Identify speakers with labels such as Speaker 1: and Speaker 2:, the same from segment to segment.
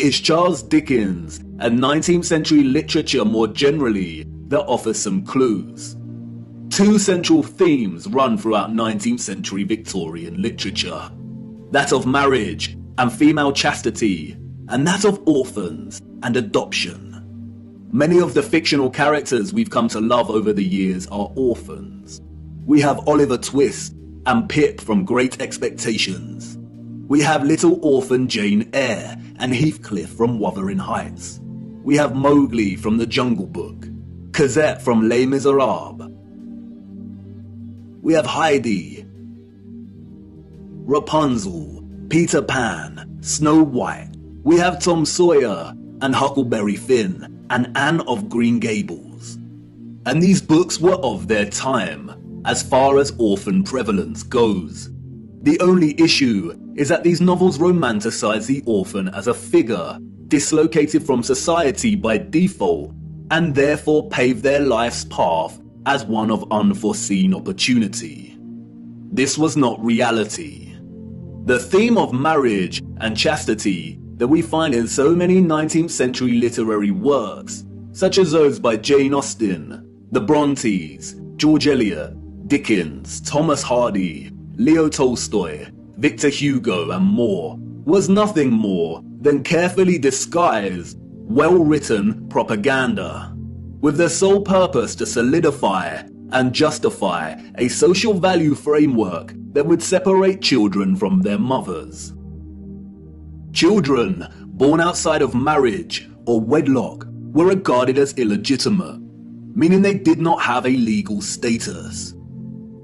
Speaker 1: is Charles Dickens and 19th century literature more generally that offers some clues. Two central themes run throughout 19th century Victorian literature: that of marriage and female chastity, and that of orphans and adoption. Many of the fictional characters we've come to love over the years are orphans. We have Oliver Twist and Pip from Great Expectations. We have little orphan Jane Eyre and Heathcliff from Wuthering Heights. We have Mowgli from The Jungle Book, Cosette from Les Miserables. We have Heidi, Rapunzel, Peter Pan, Snow White. We have Tom Sawyer and Huckleberry Finn and Anne of Green Gables. And these books were of their time, as far as orphan prevalence goes. The only issue is that these novels romanticize the orphan as a figure dislocated from society by default, and therefore pave their life's path as one of unforeseen opportunity. This was not reality. The theme of marriage and chastity that we find in so many 19th century literary works, such as those by Jane Austen, the Brontes, George Eliot, Dickens, Thomas Hardy, Leo Tolstoy, Victor Hugo, and more, was nothing more than carefully disguised, well-written propaganda, with the sole purpose to solidify and justify a social value framework that would separate children from their mothers. Children born outside of marriage or wedlock were regarded as illegitimate, meaning they did not have a legal status.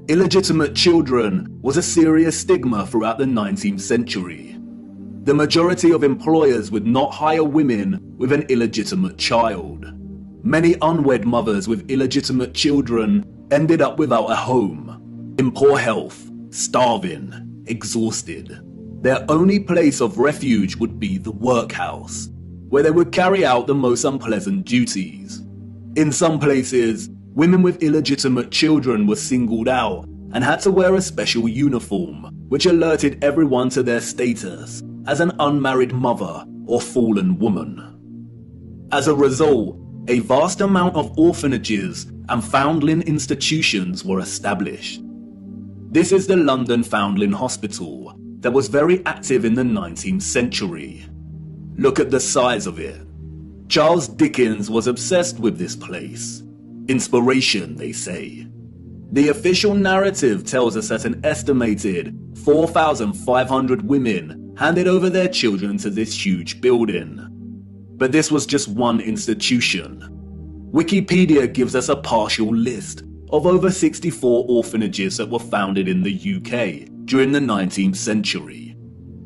Speaker 1: Illegitimate children was a serious stigma throughout the 19th century. The majority of employers would not hire women with an illegitimate child. Many unwed mothers with illegitimate children ended up without a home, in poor health, starving, exhausted. Their only place of refuge would be the workhouse, where they would carry out the most unpleasant duties. In some places, women with illegitimate children were singled out and had to wear a special uniform, which alerted everyone to their status as an unmarried mother or fallen woman. As a result, a vast amount of orphanages and foundling institutions were established. This is the London Foundling Hospital that was very active in the 19th century. Look at the size of it. Charles Dickens was obsessed with this place. Inspiration, they say. The official narrative tells us that an estimated 4,500 women handed over their children to this huge building. But this was just one institution. Wikipedia gives us a partial list of over 64 orphanages that were founded in the UK during the 19th century.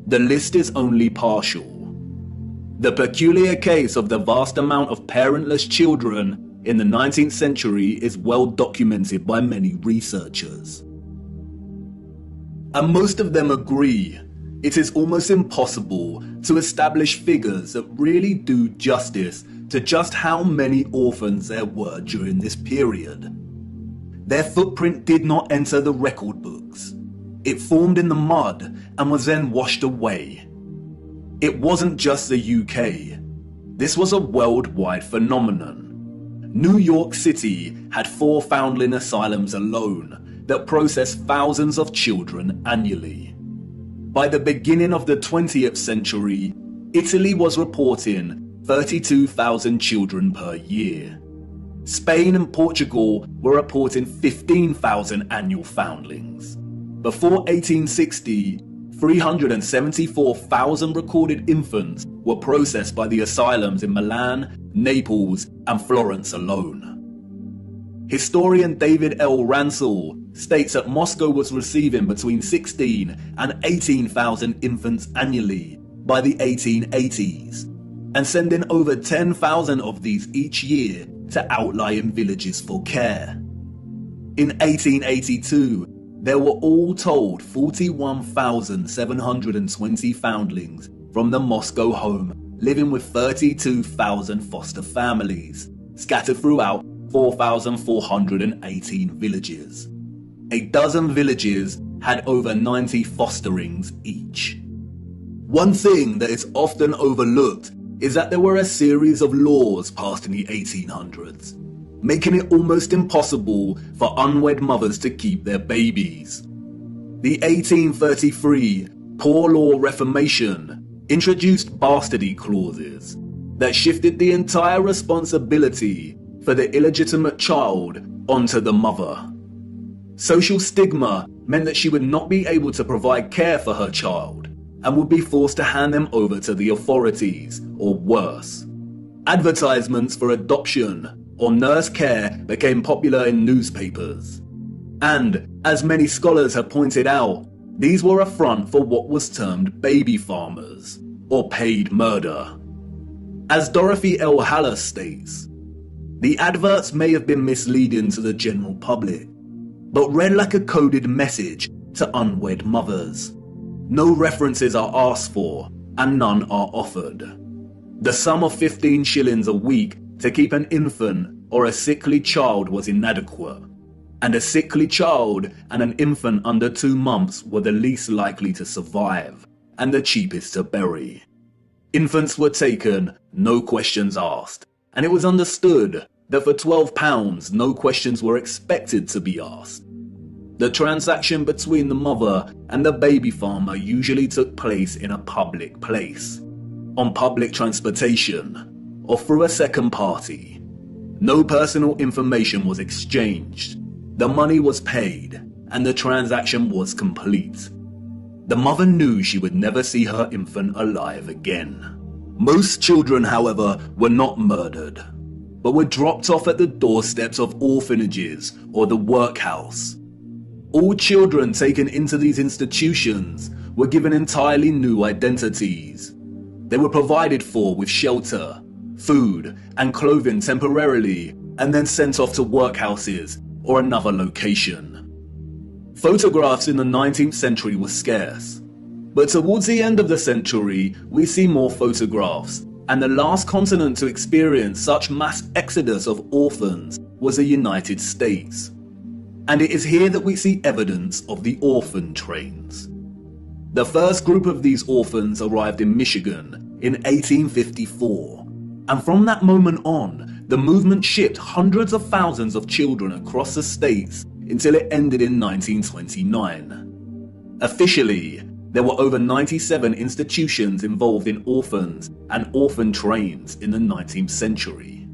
Speaker 1: The list is only partial. The peculiar case of the vast amount of parentless children in the 19th century is well documented by many researchers. And most of them agree it is almost impossible to establish figures that really do justice to just how many orphans there were during this period. Their footprint did not enter the record books. It formed in the mud and was then washed away. It wasn't just the UK. This was a worldwide phenomenon. New York City had 4 foundling asylums alone that processed thousands of children annually. By the beginning of the 20th century, Italy was reporting 32,000 children per year. Spain and Portugal were reporting 15,000 annual foundlings. Before 1860, 374,000 recorded infants were processed by the asylums in Milan, Naples, and Florence alone. Historian David L. Ransell states that Moscow was receiving between 16 and 18,000 infants annually by the 1880s, and sending over 10,000 of these each year to outlying villages for care. In 1882, there were all told 41,720 foundlings from the Moscow home living with 32,000 foster families, scattered throughout 4,418 villages. A dozen villages had over 90 fosterings each. One thing that is often overlooked is that there were a series of laws passed in the 1800s, making it almost impossible for unwed mothers to keep their babies. The 1833 Poor Law Reformation introduced bastardy clauses that shifted the entire responsibility for the illegitimate child onto the mother. Social stigma meant that she would not be able to provide care for her child and would be forced to hand them over to the authorities, or worse. Advertisements for adoption or nurse care became popular in newspapers. And, as many scholars have pointed out, these were a front for what was termed baby farmers, or paid murder. As Dorothy L. Haller states, the adverts may have been misleading to the general public, but read like a coded message to unwed mothers. No references are asked for, and none are offered. The sum of 15 shillings a week to keep an infant or a sickly child was inadequate, and a sickly child and an infant under 2 months were the least likely to survive, and the cheapest to bury. Infants were taken, no questions asked, and it was understood that for £12 no questions were expected to be asked. The transaction between the mother and the baby farmer usually took place in a public place, on public transportation, or through a second party. No personal information was exchanged. The money was paid, and the transaction was complete. The mother knew she would never see her infant alive again. Most children, however, were not murdered, but were dropped off at the doorsteps of orphanages or the workhouse. All children taken into these institutions were given entirely new identities. They were provided for with shelter, food, and clothing temporarily, and then sent off to workhouses or another location. Photographs in the 19th century were scarce, but towards the end of the century we see more photographs, and the last continent to experience such mass exodus of orphans was the United States. And it is here that we see evidence of the orphan trains. The first group of these orphans arrived in Michigan in 1854, and from that moment on, the movement shipped hundreds of thousands of children across the states until it ended in 1929. Officially, there were over 97 institutions involved in orphans and orphan trains in the 19th century.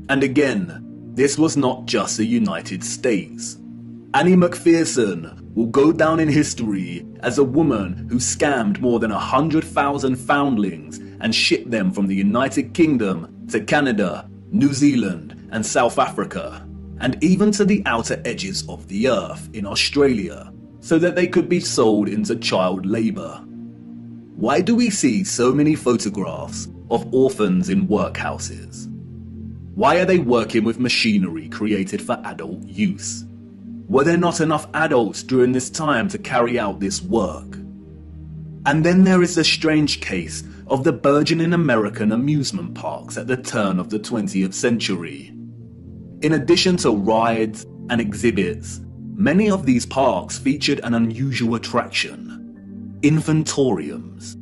Speaker 1: And again, this was not just the United States. Annie McPherson will go down in history as a woman who scammed more than 100,000 foundlings and shipped them from the United Kingdom to Canada, New Zealand, and South Africa, and even to the outer edges of the earth in Australia, so that they could be sold into child labour. Why do we see so many photographs of orphans in workhouses? Why are they working with machinery created for adult use? Were there not enough adults during this time to carry out this work? And then there is the strange case of the burgeoning American amusement parks at the turn of the 20th century. In addition to rides and exhibits, many of these parks featured an unusual attraction: infantoriums.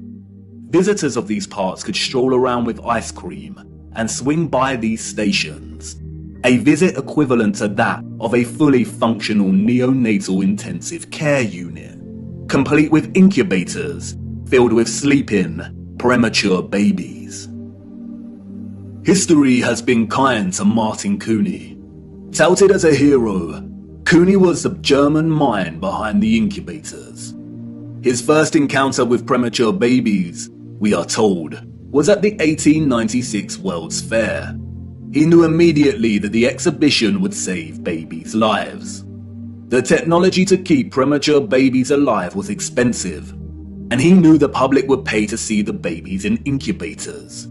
Speaker 1: Visitors of these parks could stroll around with ice cream and swing by these stations, a visit equivalent to that of a fully functional neonatal intensive care unit, complete with incubators filled with sleeping, premature babies. History has been kind to Martin Cooney. Touted as a hero, Cooney was the German mind behind the incubators. His first encounter with premature babies, we are told, was at the 1896 World's Fair. He knew immediately that the exhibition would save babies' lives. The technology to keep premature babies alive was expensive, and he knew the public would pay to see the babies in incubators.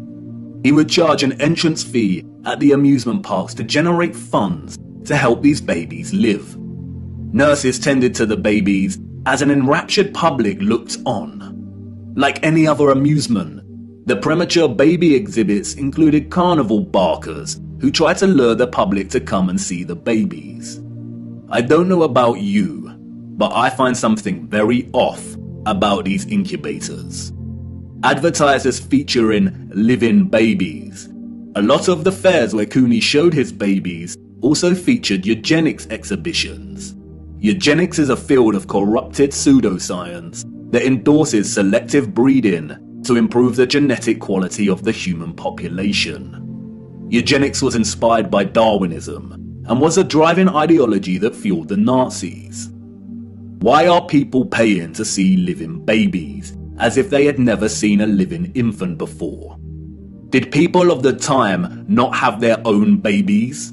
Speaker 1: He would charge an entrance fee at the amusement parks to generate funds to help these babies live. Nurses tended to the babies as an enraptured public looked on. Like any other amusement, the premature baby exhibits included carnival barkers who tried to lure the public to come and see the babies. I don't know about you, but I find something very off about these incubators. advertised as featuring living babies. A lot of the fairs where Cooney showed his babies also featured eugenics exhibitions. Eugenics is a field of corrupted pseudoscience that endorses selective breeding to improve the genetic quality of the human population. Eugenics was inspired by Darwinism and was a driving ideology that fueled the Nazis. Why are people paying to see living babies, as if they had never seen a living infant before? Did people of the time not have their own babies?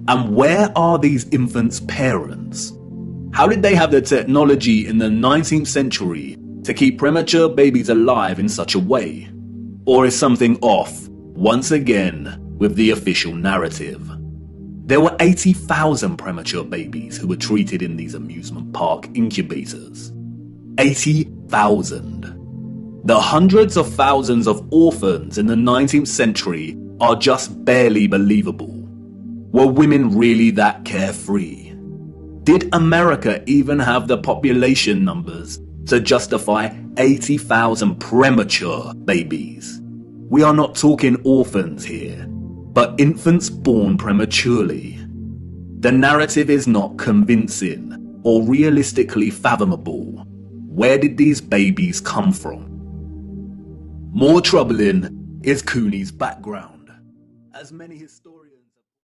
Speaker 1: And where are these infants' parents? How did they have the technology in the 19th century to keep premature babies alive in such a way? Or is something off, once again, with the official narrative? There were 80,000 premature babies who were treated in these amusement park incubators. 80,000. The hundreds of thousands of orphans in the 19th century are just barely believable. Were women really that carefree? Did America even have the population numbers to justify 80,000 premature babies? We are not talking orphans here, but infants born prematurely. The narrative is not convincing or realistically fathomable. Where did these babies come from? More troubling is Cooney's background. As many historians